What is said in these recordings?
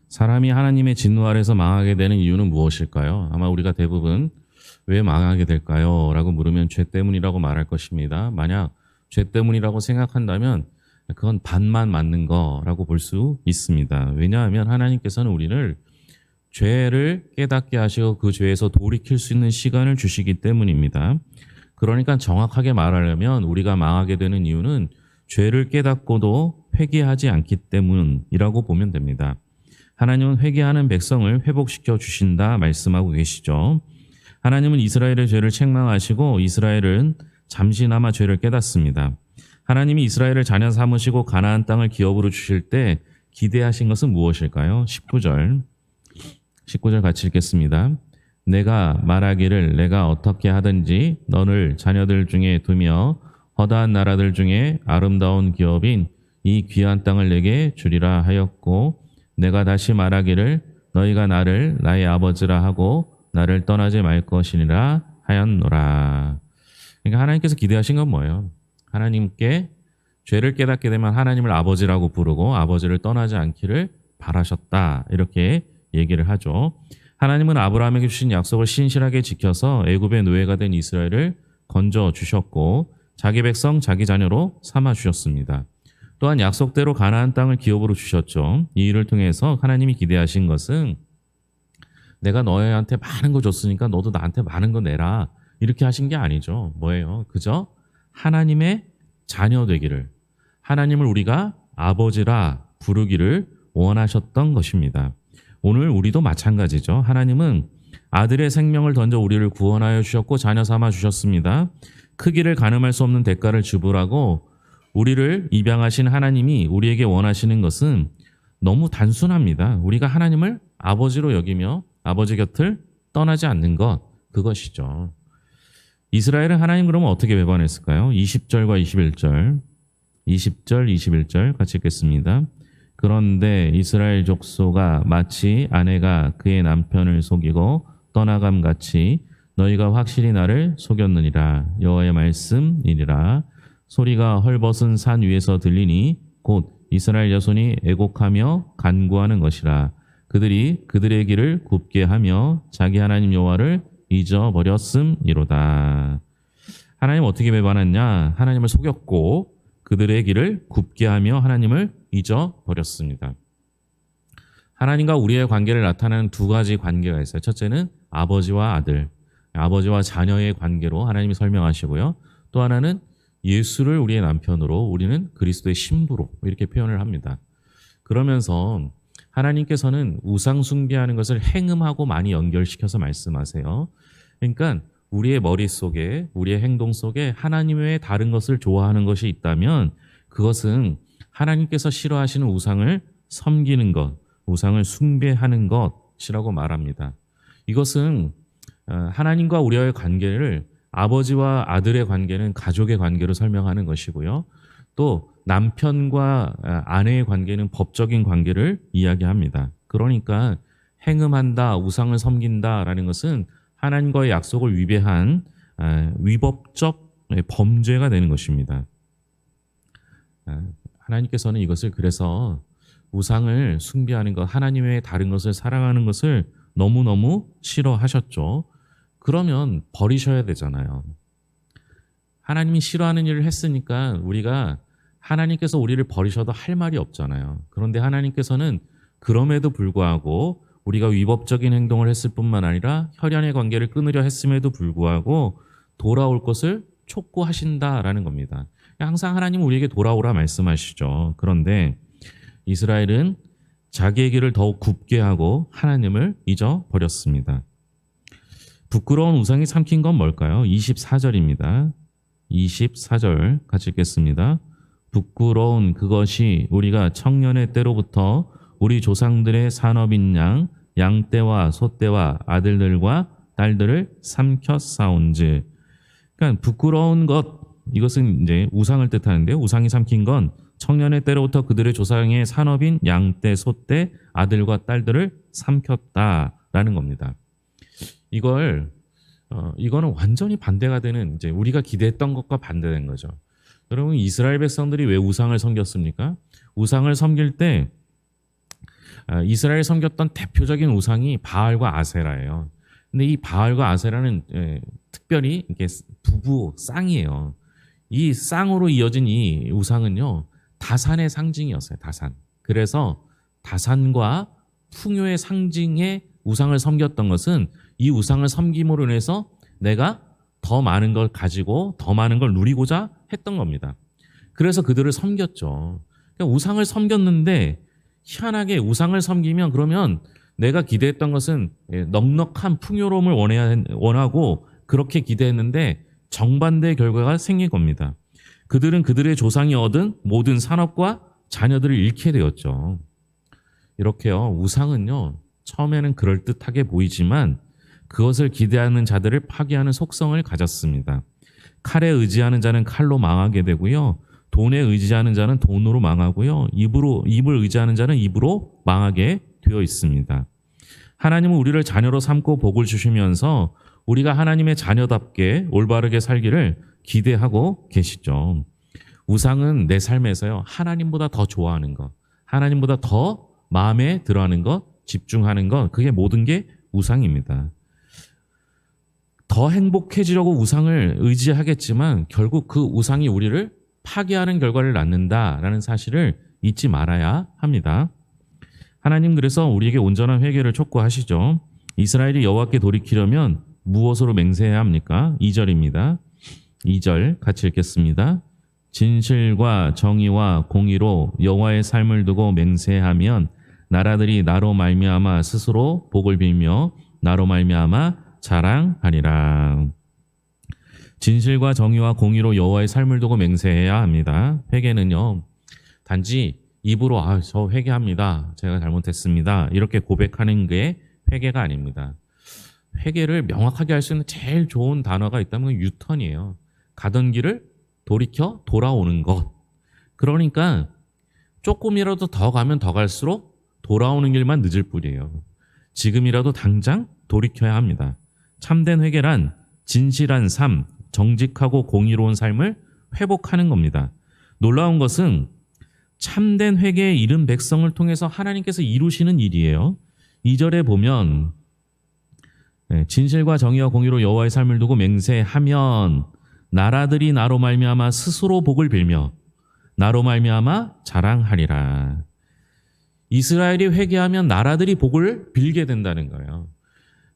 사람이 하나님의 진노 아래서 망하게 되는 이유는 무엇일까요? 아마 우리가 대부분 왜 망하게 될까요? 라고 물으면 죄 때문이라고 말할 것입니다. 만약 죄 때문이라고 생각한다면 그건 반만 맞는 거라고 볼 수 있습니다. 왜냐하면 하나님께서는 우리를 죄를 깨닫게 하시고 그 죄에서 돌이킬 수 있는 시간을 주시기 때문입니다. 그러니까 정확하게 말하려면 우리가 망하게 되는 이유는 죄를 깨닫고도 회개하지 않기 때문이라고 보면 됩니다. 하나님은 회개하는 백성을 회복시켜 주신다 말씀하고 계시죠. 하나님은 이스라엘의 죄를 책망하시고 이스라엘은 잠시나마 죄를 깨닫습니다. 하나님이 이스라엘을 자녀 삼으시고 가나안 땅을 기업으로 주실 때 기대하신 것은 무엇일까요? 19절 같이 읽겠습니다. 내가 말하기를 내가 어떻게 하든지 너를 자녀들 중에 두며 허다한 나라들 중에 아름다운 기업인 이 귀한 땅을 내게 주리라 하였고 내가 다시 말하기를 너희가 나를 나의 아버지라 하고 나를 떠나지 말 것이니라 하였노라. 그러니까 하나님께서 기대하신 건 뭐예요? 하나님께 죄를 깨닫게 되면 하나님을 아버지라고 부르고 아버지를 떠나지 않기를 바라셨다. 이렇게 얘기를 하죠. 하나님은 아브라함에게 주신 약속을 신실하게 지켜서 애굽의 노예가 된 이스라엘을 건져 주셨고 자기 백성 자기 자녀로 삼아 주셨습니다. 또한 약속대로 가나안 땅을 기업으로 주셨죠. 이 일을 통해서 하나님이 기대하신 것은 내가 너희한테 많은 거 줬으니까 너도 나한테 많은 거 내라. 이렇게 하신 게 아니죠. 뭐예요? 그저 하나님의 자녀 되기를, 하나님을 우리가 아버지라 부르기를 원하셨던 것입니다. 오늘 우리도 마찬가지죠. 하나님은 아들의 생명을 던져 우리를 구원하여 주셨고 자녀 삼아 주셨습니다. 크기를 가늠할 수 없는 대가를 지불하고 우리를 입양하신 하나님이 우리에게 원하시는 것은 너무 단순합니다. 우리가 하나님을 아버지로 여기며 아버지 곁을 떠나지 않는 것, 그것이죠. 이스라엘은 하나님 그러면 어떻게 배반했을까요? 20절과 21절, 20절, 21절 같이 읽겠습니다. 그런데 이스라엘 족속아 마치 아내가 그의 남편을 속이고 떠나감 같이 너희가 확실히 나를 속였느니라. 여호와의 말씀이니라. 소리가 헐벗은 산 위에서 들리니 곧 이스라엘 자손이 애곡하며 간구하는 것이라. 그들이 그들의 길을 굽게 하며 자기 하나님 여호와를 잊어버렸음이로다. 하나님 어떻게 배반했냐? 하나님을 속였고 그들의 길을 굽게 하며 하나님을 잊어버렸습니다. 하나님과 우리의 관계를 나타내는 두 가지 관계가 있어요. 첫째는 아버지와 아들, 아버지와 자녀의 관계로 하나님이 설명하시고요. 또 하나는 예수를 우리의 남편으로 우리는 그리스도의 신부로 이렇게 표현을 합니다. 그러면서 하나님께서는 우상 숭배하는 것을 행음하고 많이 연결시켜서 말씀하세요. 그러니까 우리의 머릿속에 우리의 행동 속에 하나님 외에 다른 것을 좋아하는 것이 있다면 그것은 하나님께서 싫어하시는 우상을 섬기는 것, 우상을 숭배하는 것이라고 말합니다. 이것은 하나님과 우리와의 관계를 아버지와 아들의 관계는 가족의 관계로 설명하는 것이고요. 또 남편과 아내의 관계는 법적인 관계를 이야기합니다. 그러니까 행음한다, 우상을 섬긴다라는 것은 하나님과의 약속을 위배한 위법적 범죄가 되는 것입니다. 하나님께서는 이것을 그래서 우상을 숭배하는 것, 하나님 외에 다른 것을 사랑하는 것을 너무너무 싫어하셨죠. 그러면 버리셔야 되잖아요. 하나님이 싫어하는 일을 했으니까 우리가 하나님께서 우리를 버리셔도 할 말이 없잖아요. 그런데 하나님께서는 그럼에도 불구하고 우리가 위법적인 행동을 했을 뿐만 아니라 혈연의 관계를 끊으려 했음에도 불구하고 돌아올 것을 촉구하신다라는 겁니다. 항상 하나님은 우리에게 돌아오라 말씀하시죠. 그런데 이스라엘은 자기의 길을 더욱 굽게 하고 하나님을 잊어버렸습니다. 부끄러운 우상이 삼킨 건 뭘까요? 24절입니다. 24절 같이 읽겠습니다. 부끄러운 그것이 우리가 청년의 때로부터 우리 조상들의 산업인 양떼와 소떼와 아들들과 딸들을 삼켰사온즉. 그러니까 부끄러운 것, 이것은 이제 우상을 뜻하는데요. 우상이 삼킨 건 청년의 때로부터 그들의 조상의 산업인 양떼, 소떼, 아들과 딸들을 삼켰다라는 겁니다. 이거는 완전히 반대가 되는 이제 우리가 기대했던 것과 반대된 거죠. 여러분 이스라엘 백성들이 왜 우상을 섬겼습니까? 우상을 섬길 때 이스라엘 섬겼던 대표적인 우상이 바알과 아세라예요. 근데 이 바알과 아세라는 특별히 이게 부부 쌍이에요. 이 쌍으로 이어진 이 우상은요, 다산의 상징이었어요. 다산. 그래서 다산과 풍요의 상징의 우상을 섬겼던 것은 이 우상을 섬김으로 인해서 내가 더 많은 걸 가지고 더 많은 걸 누리고자 했던 겁니다. 그래서 그들을 섬겼죠. 그러니까 우상을 섬겼는데 희한하게 우상을 섬기면 그러면 내가 기대했던 것은 넉넉한 풍요로움을 원하고 그렇게 기대했는데 정반대의 결과가 생긴 겁니다. 그들은 그들의 조상이 얻은 모든 산업과 자녀들을 잃게 되었죠. 이렇게요, 우상은요, 처음에는 그럴듯하게 보이지만 그것을 기대하는 자들을 파괴하는 속성을 가졌습니다. 칼에 의지하는 자는 칼로 망하게 되고요. 돈에 의지하는 자는 돈으로 망하고요. 입을 의지하는 자는 입으로 망하게 되어 있습니다. 하나님은 우리를 자녀로 삼고 복을 주시면서 우리가 하나님의 자녀답게 올바르게 살기를 기대하고 계시죠. 우상은 내 삶에서요, 하나님보다 더 좋아하는 것, 하나님보다 더 마음에 들어하는 것, 집중하는 것, 그게 모든 게 우상입니다. 더 행복해지려고 우상을 의지하겠지만 결국 그 우상이 우리를 파괴하는 결과를 낳는다라는 사실을 잊지 말아야 합니다. 하나님 그래서 우리에게 온전한 회개를 촉구하시죠. 이스라엘이 여호와께 돌이키려면 무엇으로 맹세해야 합니까? 2절입니다. 2절 같이 읽겠습니다. 진실과 정의와 공의로 여호와의 삶을 두고 맹세하면 나라들이 나로 말미암아 스스로 복을 빌며 나로 말미암아 자랑하리라. 진실과 정의와 공의로 여호와의 삶을 두고 맹세해야 합니다. 회개는요, 단지 입으로 저 회개합니다, 제가 잘못했습니다, 이렇게 고백하는 게 회개가 아닙니다. 회개를 명확하게 할 수 있는 제일 좋은 단어가 있다면 유턴이에요. 가던 길을 돌이켜 돌아오는 것. 그러니까 조금이라도 더 가면 더 갈수록 돌아오는 길만 늦을 뿐이에요. 지금이라도 당장 돌이켜야 합니다. 참된 회개란 진실한 삶, 정직하고 공의로운 삶을 회복하는 겁니다. 놀라운 것은 참된 회개에 이른 백성을 통해서 하나님께서 이루시는 일이에요. 2절에 보면 진실과 정의와 공의로 여호와의 삶을 두고 맹세하면 나라들이 나로 말미암아 스스로 복을 빌며 나로 말미암아 자랑하리라. 이스라엘이 회개하면 나라들이 복을 빌게 된다는 거예요.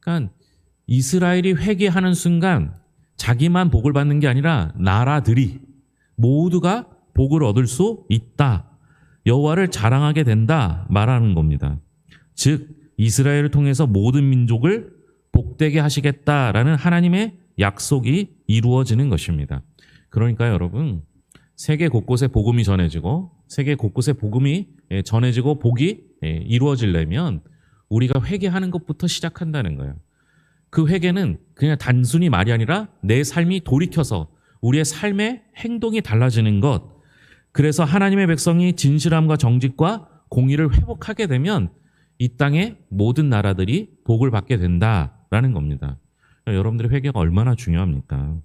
그러니까 이스라엘이 회개하는 순간 자기만 복을 받는 게 아니라 나라들이 모두가 복을 얻을 수 있다, 여호와를 자랑하게 된다 말하는 겁니다. 즉 이스라엘을 통해서 모든 민족을 복되게 하시겠다라는 하나님의 약속이 이루어지는 것입니다. 그러니까 여러분, 세계 곳곳에 복음이 전해지고 세계 곳곳에 복음이 전해지고 복이 이루어지려면 우리가 회개하는 것부터 시작한다는 거예요. 그 회개는 그냥 단순히 말이 아니라 내 삶이 돌이켜서 우리의 삶의 행동이 달라지는 것. 그래서 하나님의 백성이 진실함과 정직과 공의를 회복하게 되면 이 땅의 모든 나라들이 복을 받게 된다라는 겁니다. 여러분들의 회개가 얼마나 중요합니까?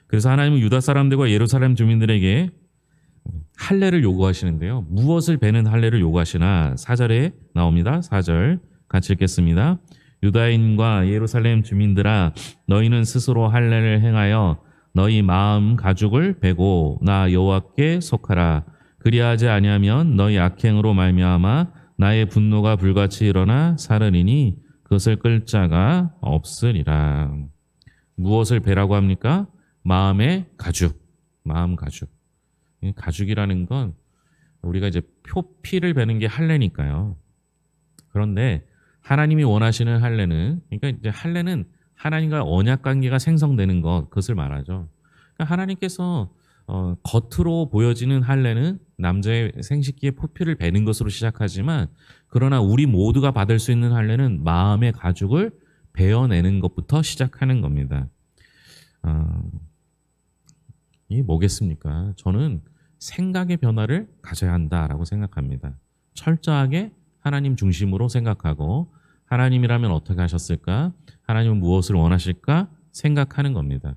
그래서 하나님은 유다 사람들과 예루살렘 주민들에게 할례를 요구하시는데요. 무엇을 베는 할례를 요구하시나 4절에 나옵니다. 4절 같이 읽겠습니다. 유다인과 예루살렘 주민들아, 너희는 스스로 할례를 행하여 너희 마음 가죽을 베고 나 여호와께 속하라. 그리하지 아니하면 너희 악행으로 말미암아 나의 분노가 불같이 일어나 사르리니 그것을 끌 자가 없으리라. 무엇을 베라고 합니까? 마음의 가죽. 마음 가죽. 가죽이라는 건 우리가 이제 표피를 베는 게 할례니까요. 그런데 하나님이 원하시는 할례는, 그러니까 이제 할례는 하나님과 언약 관계가 생성되는 것, 그것을 말하죠. 그러니까 하나님께서 겉으로 보여지는 할례는 남자의 생식기의 표피를 베는 것으로 시작하지만, 그러나 우리 모두가 받을 수 있는 할례는 마음의 가죽을 베어내는 것부터 시작하는 겁니다. 이게 뭐겠습니까? 저는 생각의 변화를 가져야 한다라고 생각합니다. 철저하게 하나님 중심으로 생각하고 하나님이라면 어떻게 하셨을까? 하나님은 무엇을 원하실까? 생각하는 겁니다.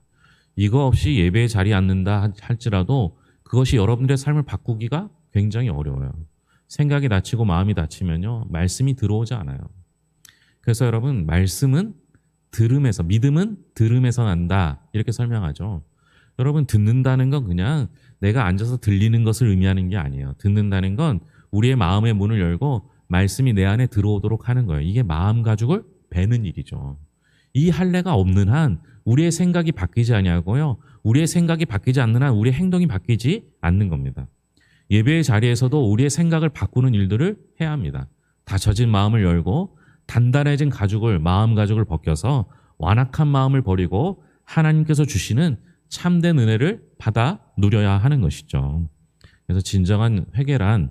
이거 없이 예배에 자리에 앉는다 할지라도 그것이 여러분들의 삶을 바꾸기가 굉장히 어려워요. 생각이 닫히고 마음이 닫히면요, 말씀이 들어오지 않아요. 그래서 여러분, 말씀은 들음에서, 믿음은 들음에서 난다, 이렇게 설명하죠. 여러분, 듣는다는 건 그냥 내가 앉아서 들리는 것을 의미하는 게 아니에요. 듣는다는 건 우리의 마음의 문을 열고 말씀이 내 안에 들어오도록 하는 거예요. 이게 마음 가죽을 베는 일이죠. 이 할례가 없는 한 우리의 생각이 바뀌지 아니하고요, 우리의 생각이 바뀌지 않는 한 우리의 행동이 바뀌지 않는 겁니다. 예배의 자리에서도 우리의 생각을 바꾸는 일들을 해야 합니다. 닫혀진 마음을 열고 단단해진 가죽을, 마음 가죽을 벗겨서 완악한 마음을 버리고 하나님께서 주시는 참된 은혜를 받아 누려야 하는 것이죠. 그래서 진정한 회개란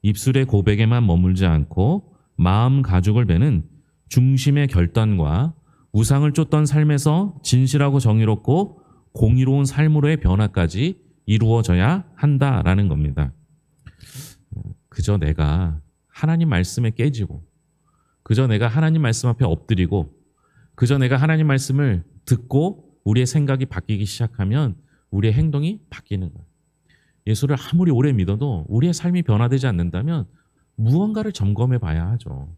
입술의 고백에만 머물지 않고 마음 가죽을 베는 중심의 결단과 우상을 쫓던 삶에서 진실하고 정의롭고 공의로운 삶으로의 변화까지 이루어져야 한다라는 겁니다. 그저 내가 하나님 말씀에 깨지고, 그저 내가 하나님 말씀 앞에 엎드리고, 그저 내가 하나님 말씀을 듣고 우리의 생각이 바뀌기 시작하면 우리의 행동이 바뀌는 거예요. 예수를 아무리 오래 믿어도 우리의 삶이 변화되지 않는다면 무언가를 점검해 봐야 하죠.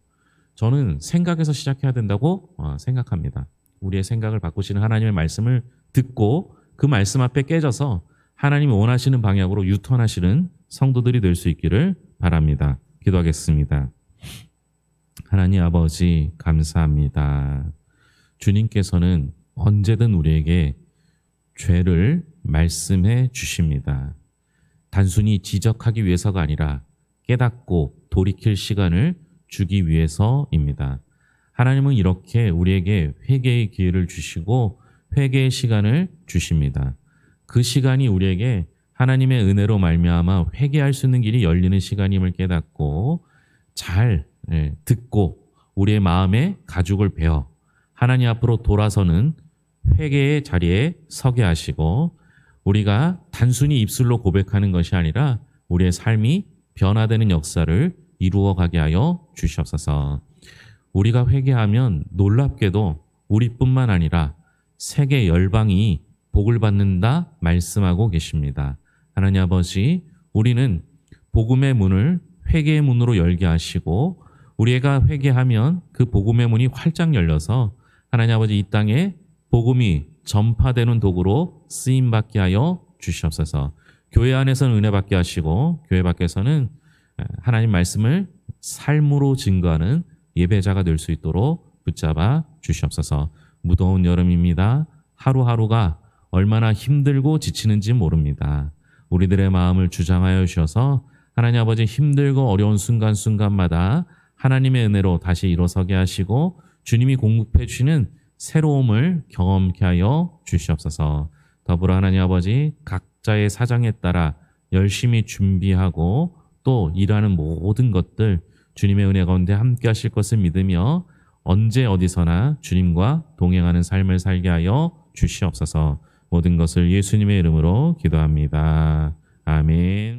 저는 생각에서 시작해야 된다고 생각합니다. 우리의 생각을 바꾸시는 하나님의 말씀을 듣고 그 말씀 앞에 깨져서 하나님이 원하시는 방향으로 유턴하시는 성도들이 될 수 있기를 바랍니다. 기도하겠습니다. 하나님 아버지, 감사합니다. 주님께서는 언제든 우리에게 죄를 말씀해 주십니다. 단순히 지적하기 위해서가 아니라 깨닫고 돌이킬 시간을 주기 위해서입니다. 하나님은 이렇게 우리에게 회개의 기회를 주시고 회개의 시간을 주십니다. 그 시간이 우리에게 하나님의 은혜로 말미암아 회개할 수 있는 길이 열리는 시간임을 깨닫고 잘 듣고 우리의 마음에 가죽을 베어 하나님 앞으로 돌아서는 회개의 자리에 서게 하시고, 우리가 단순히 입술로 고백하는 것이 아니라 우리의 삶이 변화되는 역사를 이루어가게 하여 주시옵소서. 우리가 회개하면 놀랍게도 우리뿐만 아니라 세계 열방이 복을 받는다 말씀하고 계십니다. 하나님 아버지, 우리는 복음의 문을 회개의 문으로 열게 하시고, 우리가 회개하면 그 복음의 문이 활짝 열려서 하나님 아버지 이 땅에 복음이 전파되는 도구로 쓰임받게 하여 주시옵소서. 교회 안에서는 은혜 받게 하시고 교회 밖에서는 하나님 말씀을 삶으로 증거하는 예배자가 될 수 있도록 붙잡아 주시옵소서. 무더운 여름입니다. 하루하루가 얼마나 힘들고 지치는지 모릅니다. 우리들의 마음을 주장하여 주셔서 하나님 아버지 힘들고 어려운 순간순간마다 하나님의 은혜로 다시 일어서게 하시고 주님이 공급해 주시는 새로움을 경험케 하여 주시옵소서. 더불어 하나님 아버지 각자의 사정에 따라 열심히 준비하고 또 일하는 모든 것들 주님의 은혜 가운데 함께 하실 것을 믿으며 언제 어디서나 주님과 동행하는 삶을 살게 하여 주시옵소서. 모든 것을 예수님의 이름으로 기도합니다. 아멘.